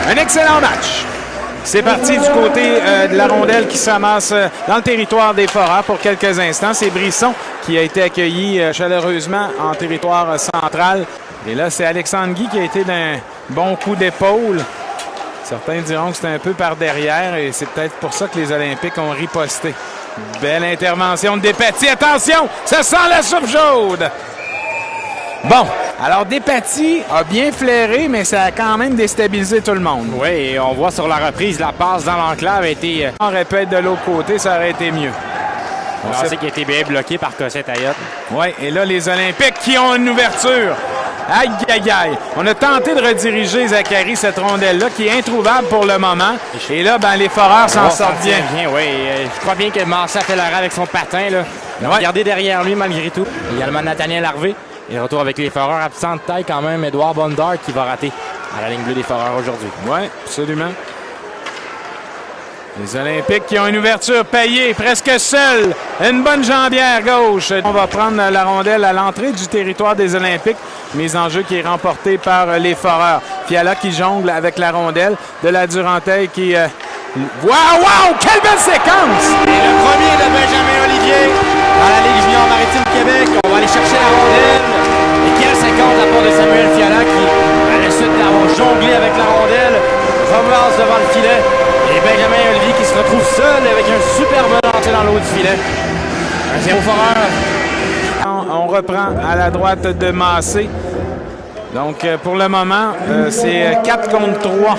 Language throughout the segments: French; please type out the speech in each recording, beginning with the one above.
Un excellent match. C'est parti du côté de la rondelle qui s'amasse dans le territoire des Foreurs pour quelques instants. C'est Brisson qui a été accueilli chaleureusement en territoire central. Et là, c'est Alexandre Guy qui a été d'un bon coup d'épaule. Certains diront que c'était un peu par derrière et c'est peut-être pour ça que les Olympiques ont riposté. Belle intervention de Despatie. Attention, ça sent la soupe chaude. Bon, alors Despatie a bien flairé, mais ça a quand même déstabilisé tout le monde. Oui, et on voit sur la reprise, la passe dans l'enclave a été... On aurait pu être de l'autre côté, ça aurait été mieux. On sait qu'il a été bien bloqué par Cossette-Ayotte. Oui, et là, les Olympiques qui ont une ouverture. Aïe, aïe, aïe. On a tenté de rediriger Zachary, cette rondelle-là, qui est introuvable pour le moment. Et là, ben, les Foreurs s'en sortent bien. Oui, je crois bien que Massé a fait l'arrêt avec son patin. Là. Ouais. Regardez derrière lui, malgré tout. Également Nathaniel Harvey. Et retour avec les Foreurs, absent de taille quand même, Édouard Bondard qui va rater à la ligne bleue des Foreurs aujourd'hui. Oui, absolument. Les Olympiques qui ont une ouverture payée, presque seule. Une bonne jambière gauche. On va prendre la rondelle à l'entrée du territoire des Olympiques. Mise en jeu qui est remportée par les Foreurs. Fiala qui jongle avec la rondelle. De la Durantaille qui... Wow! Quelle belle séquence! Et le premier de Benjamin Olivier dans la Ligue junior maritime Québec. On va aller chercher la rondelle. Et quelle séquence à part de Samuel Fiala qui, à la suite d'avoir jonglé avec la rondelle, relance devant le filet. Et Benjamin Olivier qui se retrouve seul avec un superbe lancer dans l'eau du filet. Un 0 Foreur. On reprend à la droite de Massé. Donc, pour le moment, c'est 4 contre 3.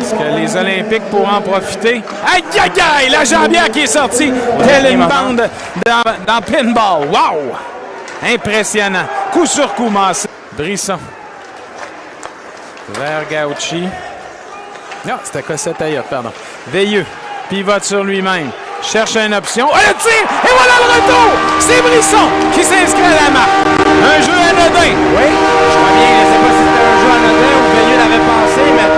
Est-ce que les Olympiques pourront en profiter? Aïe, aïe, aïe! La jambière qui est sortie. Telle une bande dans pinball. Wow! Impressionnant. Coup sur coup, Massé. Brisson. Vers Gauchi. Non, c'était Cossette-Ayotte, pardon. Veilleux. Pivote sur lui-même. Cherche une option. Oh, le tir! Et voilà le retour! C'est Brisson qui s'inscrit à la marque. Un jeu anodin. Oui, je crois bien. Je ne sais pas si c'était un jeu anodin ou Veilleux l'avait pensé, mais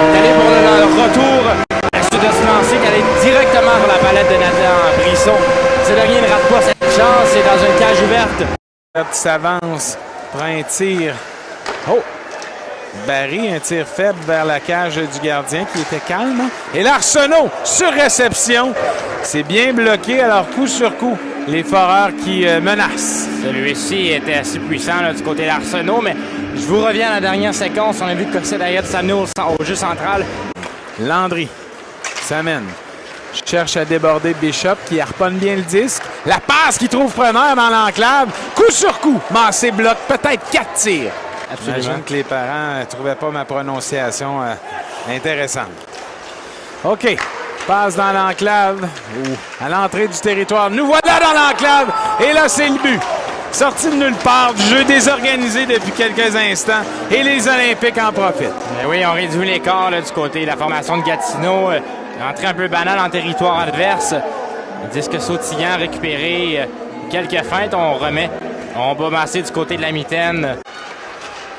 il est allé pour le retour. À suite de se lancer, qui allait directement vers la palette de Nathan Brisson. Cédarien ne rate pas cette chance. C'est dans une cage ouverte. S'avance. Prend un tir. Oh! Barry, un tir faible vers la cage du gardien qui était calme. Et l'Arsenault sur réception. C'est bien bloqué, alors coup sur coup. Les Foreurs qui menacent. Celui-ci était assez puissant là, du côté de l'Arsenault, mais je vous reviens à la dernière séquence. On a vu que Cossette-Ayotte s'amener au jeu central. Landry s'amène. Cherche à déborder Bishop qui harponne bien le disque. La passe qui trouve preneur dans l'enclave. Coup sur coup. Massé bloque peut-être 4 tirs. Absolument. J'imagine que les parents ne trouvaient pas ma prononciation intéressante. OK. Passe dans l'enclave. À l'entrée du territoire. Nous voilà dans l'enclave. Et là, c'est le but. Sorti de nulle part, du jeu désorganisé depuis quelques instants. Et les Olympiques en profitent. Mais oui, on réduit l'écart du côté de la formation de Gatineau. Entrée un peu banale en territoire adverse. Disque sautillant récupéré. Quelques feintes, on remet. On va masser du côté de la mitaine.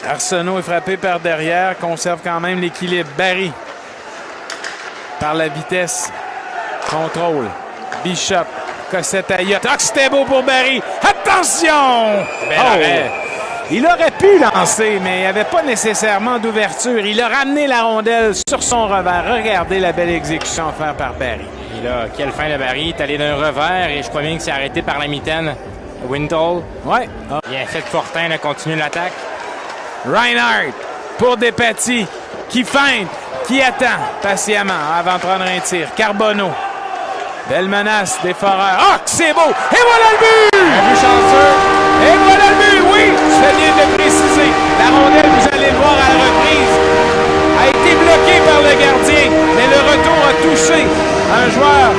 Arsenault est frappé par derrière, conserve quand même l'équilibre. Barry, par la vitesse, contrôle. Bishop, Cossette-Ayotte. Ah, c'était beau pour Barry. Attention! Il aurait pu lancer, mais il n'y avait pas nécessairement d'ouverture. Il a ramené la rondelle sur son revers. Regardez la belle exécution faite par Barry. Et là, quelle fin de Barry. Il est allé d'un revers et je crois bien que c'est arrêté par la mitaine. Wintall. Ouais. Bien fait de Fortin, continue l'attaque. Reinhardt pour Despatie qui feinte, qui attend patiemment avant de prendre un tir. Carbonneau. Belle menace des Foreurs. Ah, c'est beau! Et voilà le but! Un but chanceux. Et voilà le but, oui! Je fais bien de préciser. La rondelle, vous allez le voir à la reprise, a été bloquée par le gardien, mais le retour a touché un joueur,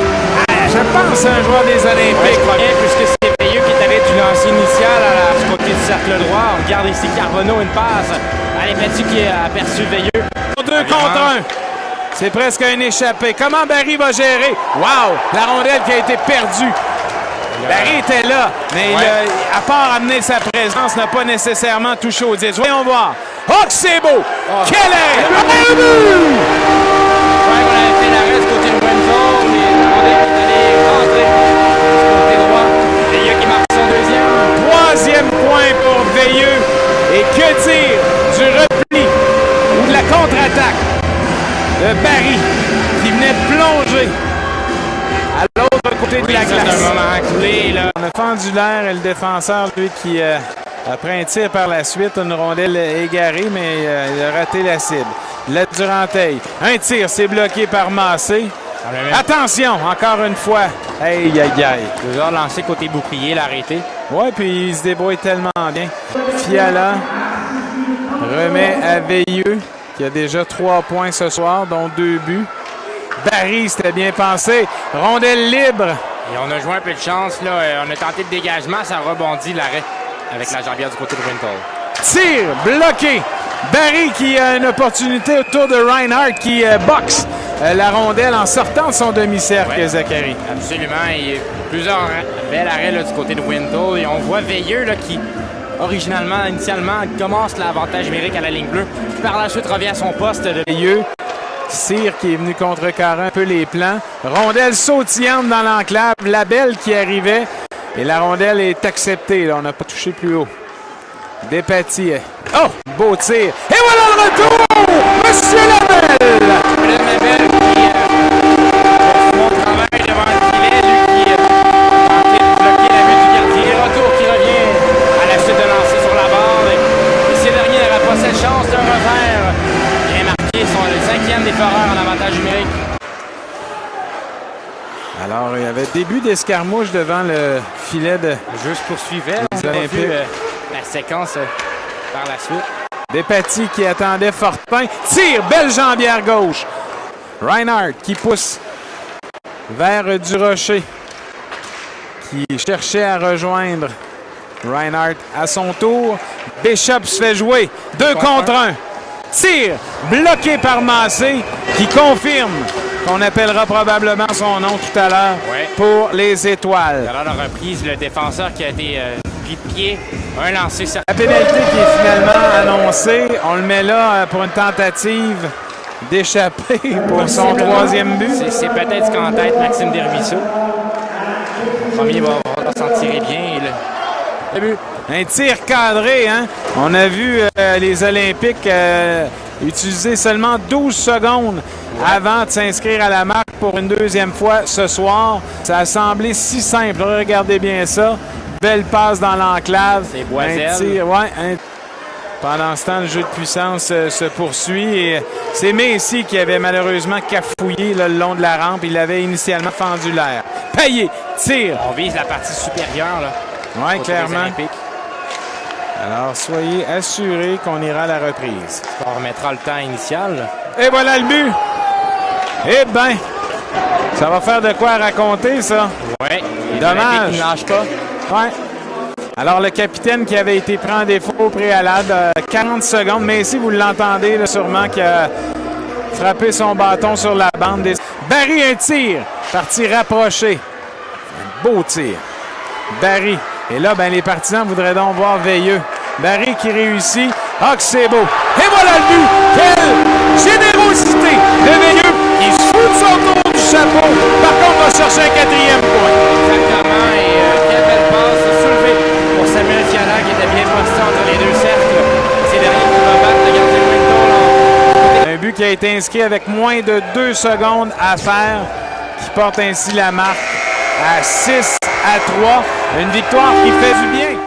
je pense un joueur des Olympiques. Ouais, bien, puisque c'est Veilleux qui est allé du lancer initial du côté du cercle droit. On regarde ici Carbonneau, une passe. Allez, Petit qui a aperçu Veilleux. 2 contre 1. C'est presque un échappé. Comment Barry va gérer? Wow! La rondelle qui a été perdue. Barry était là, mais à part amener sa présence, n'a pas nécessairement touché au 10. Voyons voir. Oh, que c'est beau! Quel est? Ouais, on avait fait l'arrêt du côté de Wentworth, mais la rondelle est allée rentrer du côté droit. Veilleux qui marque son deuxième. 3e point pour Veilleux. Et que dire du repli ou de la contre-attaque fendu l'air et le défenseur, lui, qui après un tir par la suite, une rondelle égarée, mais il a raté la cible. La Durantaille. Un tir, c'est bloqué par Massé. Attention, encore une fois. Aïe, aïe, aïe. Toujours lancé côté bouclier, l'arrêté. Ouais, puis il se débrouille tellement bien. Fiala remet à Veilleux, qui a déjà 3 points ce soir, dont 2 buts. Barry, c'était bien pensé. Rondelle libre. Et on a joué un peu de chance, là. On a tenté le dégagement, ça rebondit l'arrêt avec la jambière du côté de Wintle. Tir bloqué. Barry qui a une opportunité autour de Reinhardt qui boxe la rondelle en sortant de son demi-cercle, Zachary. Absolument. Il y a plusieurs bels arrêts là, du côté de Wintle. Et on voit Veilleux là, qui, initialement, commence l'avantage numérique à la ligne bleue. Puis par la suite, revient à son poste de Veilleux. Cyr qui est venu contrecarrer un peu les plans. Rondelle sautillante dans l'enclave. Labelle qui arrivait. Et la rondelle est acceptée. Là. On n'a pas touché plus haut. Despatie. Oh! Beau tir. Et voilà le retour! Monsieur Labelle! Labelle qui son travail devant le filet. Lui qui a tenté de bloquer la vue du gardien. Et retour qui revient à la suite de lancer sur la barre. Et ces derniers n'auraient pas cette chance d'un revers. Bien marqué. Sont le 5e des Foreurs en avantage numérique. Alors, il y avait début d'escarmouche devant le filet de... Le jeu se poursuivait. On a vu la séquence par la suite. Despatie qui attendait Fortin. Tire, belle jambière gauche. Reinhardt qui pousse vers Durocher, qui cherchait à rejoindre Reinhardt à son tour. Bishop se fait jouer. 2 contre 1. Tire, bloqué par Massé, qui confirme qu'on appellera probablement son nom tout à l'heure pour les étoiles. Alors la reprise, le défenseur qui a été pris de pied, un lancé. La pénalité qui est finalement annoncée, on le met là pour une tentative d'échapper pour son 3e but. C'est peut-être ce qu'en tête Maxime Dervisseau. Le premier va s'en tirer bien. Et le but. Un tir cadré, hein? On a vu les Olympiques utiliser seulement 12 secondes avant de s'inscrire à la marque pour une 2e fois ce soir. Ça a semblé si simple. Regardez bien ça. Belle passe dans l'enclave. C'est Boiselle. Pendant ce temps, le jeu de puissance se poursuit. Et c'est Messi qui avait malheureusement cafouillé là, le long de la rampe. Il avait initialement fendu l'air. Payé, tire. On vise la partie supérieure. Oui, clairement. Alors, soyez assurés qu'on ira à la reprise. On remettra le temps initial. Et voilà le but. Eh bien, ça va faire de quoi raconter, ça. Oui. Dommage. Il ne lâche pas. Ouais. Alors, le capitaine qui avait été pris en défaut au préalable, 40 secondes. Mais si vous l'entendez, là, sûrement, qui a frappé son bâton sur la bande. Barry, un tir. Parti rapproché. Un beau tir. Barry. Et là, ben, les partisans voudraient donc voir Veilleux. Barry qui réussit. Ah, que c'est beau. Et voilà le but. Quelle générosité de Veilleux qui se fout de son tour du chapeau. Par contre, on va chercher un 4e point. Exactement. Et quelle belle passe soulevée pour Samuel Fiala qui était bien posté entre les 2 cercles. C'est derrière qui va battre le gardien Wintle. Un but qui a été inscrit avec moins de 2 secondes à faire, qui porte ainsi la marque à 6-3. Une victoire qui fait du bien.